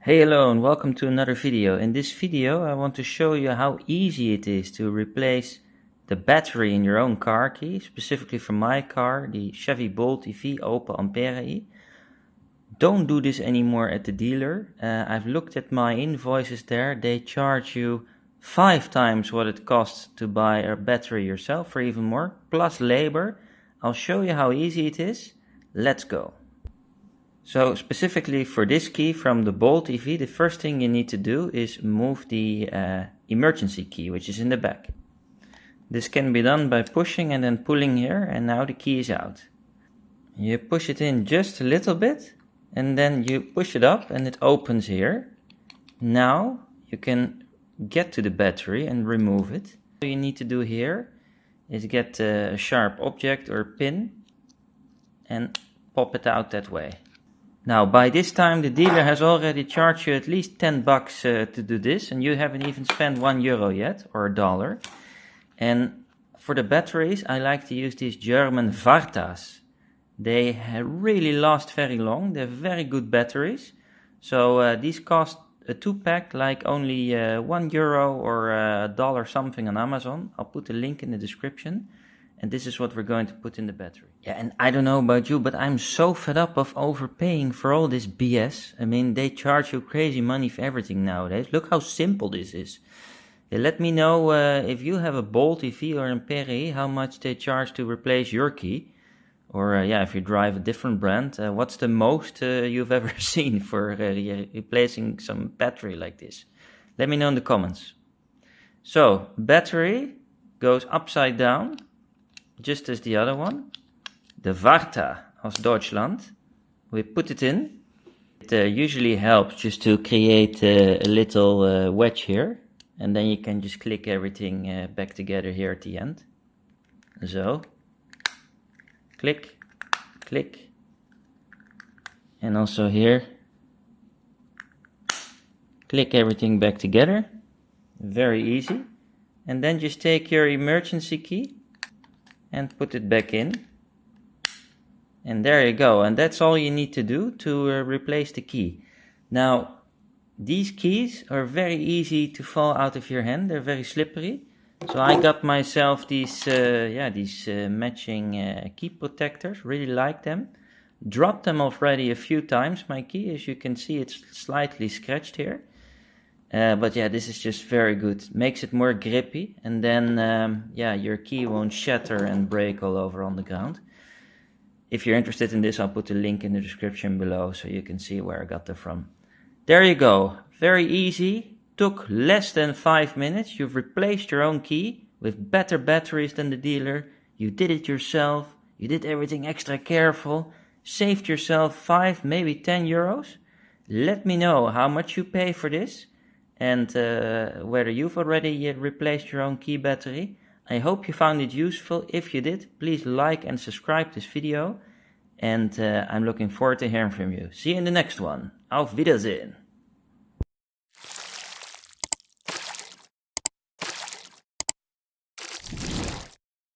Hey, hello and welcome to another video. In this video I want to show you how easy it is to replace the battery in your own car key, specifically for my car, the Chevy Bolt EV Opel Ampera-e. Don't do this anymore at the dealer. I've looked at my invoices there. They charge you 5 times what it costs to buy a battery yourself, or even more, plus labor. I'll show you how easy it is. Let's go. So specifically for this key from the Bolt EV, the first thing you need to do is move the emergency key, which is in the back. This can be done by pushing and then pulling here, and now the key is out. You push it in just a little bit, and then you push it up and it opens here. Now you can get to the battery and remove it. What you need to do here is get a sharp object or pin and pop it out that way. Now, by this time, the dealer has already charged you at least 10 bucks to do this, and you haven't even spent €1 yet, or $1. And for the batteries, I like to use these German VARTAs. They really last very long. They're very good batteries. So these cost a 2-pack like only €1 or $1 something on Amazon. I'll put a link in the description. And this is what we're going to put in the battery. Yeah, and I don't know about you, but I'm so fed up of overpaying for all this BS. I mean, they charge you crazy money for everything nowadays. Look how simple this is. Yeah, let me know if you have a Bolt EV or an Ampera-e, how much they charge to replace your key. Or if you drive a different brand, what's the most you've ever seen for replacing some battery like this? Let me know in the comments. So, battery goes upside down, just as the other one. The VARTA aus Deutschland. We put it in. It usually helps just to create a little wedge here. And then you can just click everything back together here at the end. So. Click, click. And also here. Click everything back together. Very easy. And then just take your emergency key and put it back in. And there you go. And that's all you need to do to replace the key. Now, these keys are very easy to fall out of your hand. They're very slippery. So I got myself these matching key protectors. Really like them. Dropped them already a few times. My key, as you can see, it's slightly scratched here. But yeah, this is just very good. Makes it more grippy, and then your key won't shatter and break all over on the ground. If you're interested in this, I'll put a link in the description below so you can see where I got them from. There you go. Very easy. Took less than 5 minutes. You've replaced your own key with better batteries than the dealer. You did it yourself. You did everything extra careful. Saved yourself 5, maybe 10 euros. Let me know how much you pay for this. And whether you've already replaced your own key battery. I hope you found it useful. If you did, please like and subscribe this video. And I'm looking forward to hearing from you. See you in the next one. Auf Wiedersehen.